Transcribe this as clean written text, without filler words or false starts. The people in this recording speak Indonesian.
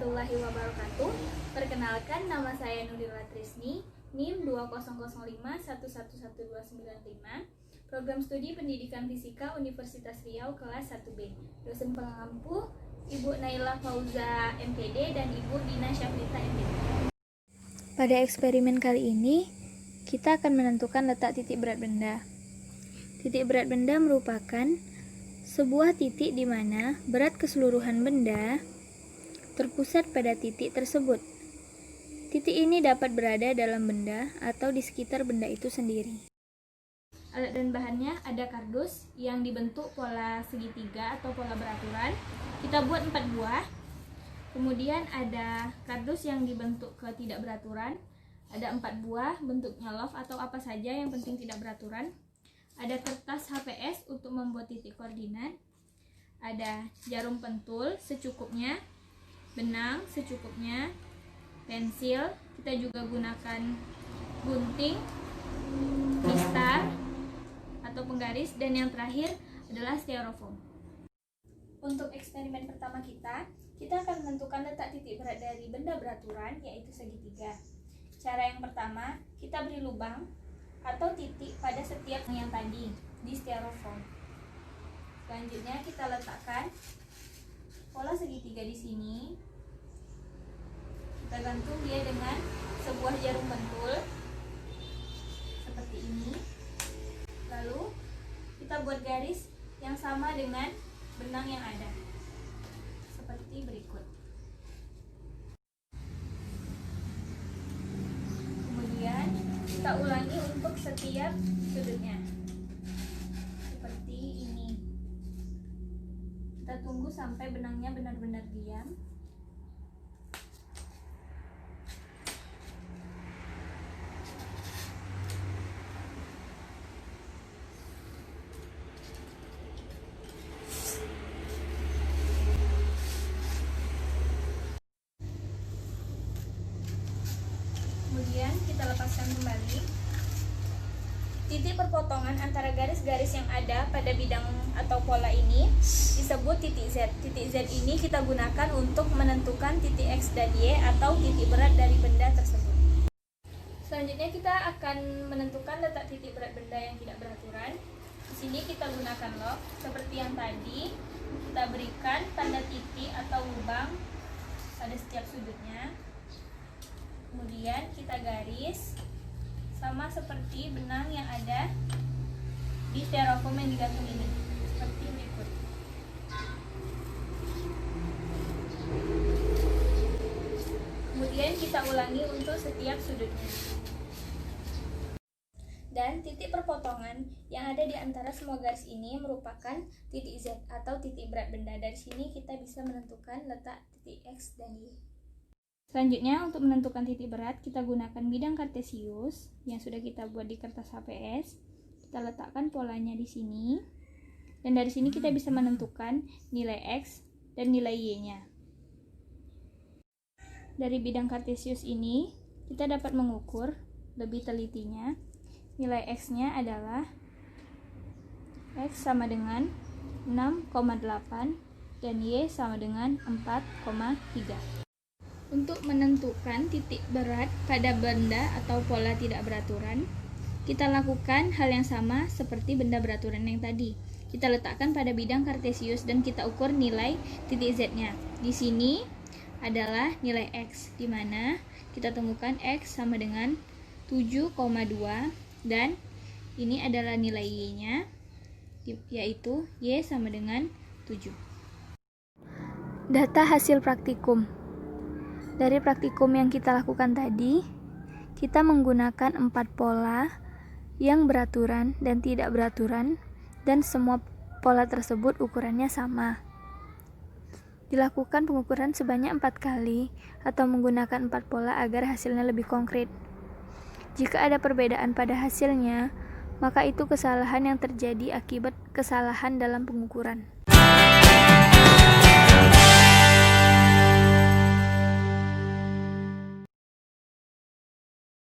warahmatullahi wabarakatuh. Perkenalkan, nama saya Nurila Trisni, NIM 20051111295, Program Studi Pendidikan Fisika Universitas Riau kelas 1B. Dosen pengampu Ibu Naila Fauza MPD dan Ibu Dina Syafrita MPD. Pada eksperimen kali ini, kita akan menentukan letak titik berat benda. Titik berat benda merupakan sebuah titik di mana berat keseluruhan benda terpusat pada titik tersebut. Titik ini dapat berada dalam benda atau di sekitar benda itu sendiri. Alat dan bahannya ada kardus yang dibentuk pola segitiga atau pola beraturan. Kita buat 4 buah. Kemudian ada kardus yang dibentuk ke tidak beraturan. Ada 4 buah, bentuknya love atau apa saja yang penting tidak beraturan. Ada kertas HPS untuk membuat titik koordinat. Ada jarum pentul secukupnya, benang secukupnya, pensil, kita juga gunakan gunting, mistar atau penggaris, dan yang terakhir adalah styrofoam. Untuk eksperimen pertama kita akan menentukan letak titik berat dari benda beraturan, yaitu segitiga. Cara yang pertama, kita beri lubang atau titik pada setiap yang tadi di styrofoam. Selanjutnya kita letakkan pola segitiga di sini. Kita gantung dia dengan sebuah jarum pentul seperti ini. Lalu kita buat garis yang sama dengan benang yang ada seperti berikut. Kemudian kita ulangi untuk setiap sudutnya seperti ini. Kita tunggu sampai benangnya benar-benar diam. Kemudian kita lepaskan kembali. Titik perpotongan antara garis-garis yang ada pada bidang atau pola ini disebut titik Z. Titik Z ini kita gunakan untuk menentukan titik X dan Y atau titik berat dari benda tersebut. Selanjutnya kita akan menentukan letak titik berat benda yang tidak beraturan. Di sini kita gunakan log seperti yang tadi. Kita berikan tanda titik atau lubang pada setiap sudutnya. Kemudian kita garis sama seperti benang yang ada di styrofoam yang digantung ini, seperti berikut. Kemudian kita ulangi untuk setiap sudutnya. Dan titik perpotongan yang ada di antara semua garis ini merupakan titik Z atau titik berat benda. Dari sini kita bisa menentukan letak titik X dan Y. Selanjutnya, untuk menentukan titik berat, kita gunakan bidang kartesius yang sudah kita buat di kertas HPS. Kita letakkan polanya di sini. Dan dari sini kita bisa menentukan nilai X dan nilai Y-nya. Dari bidang kartesius ini, kita dapat mengukur lebih telitinya. Nilai X-nya adalah X sama dengan 6,8 dan Y sama dengan 4,3. Untuk menentukan titik berat pada benda atau pola tidak beraturan, kita lakukan hal yang sama seperti benda beraturan yang tadi. Kita letakkan pada bidang kartesius dan kita ukur nilai titik Z-nya. Di sini adalah nilai X, di mana kita temukan X sama dengan 7,2 dan ini adalah nilai Y-nya, yaitu Y sama dengan 7. Data hasil praktikum. Dari praktikum yang kita lakukan tadi, kita menggunakan 4 pola yang beraturan dan tidak beraturan, dan semua pola tersebut ukurannya sama. Dilakukan pengukuran sebanyak 4 kali atau menggunakan 4 pola agar hasilnya lebih konkret. Jika ada perbedaan pada hasilnya, maka itu kesalahan yang terjadi akibat kesalahan dalam pengukuran.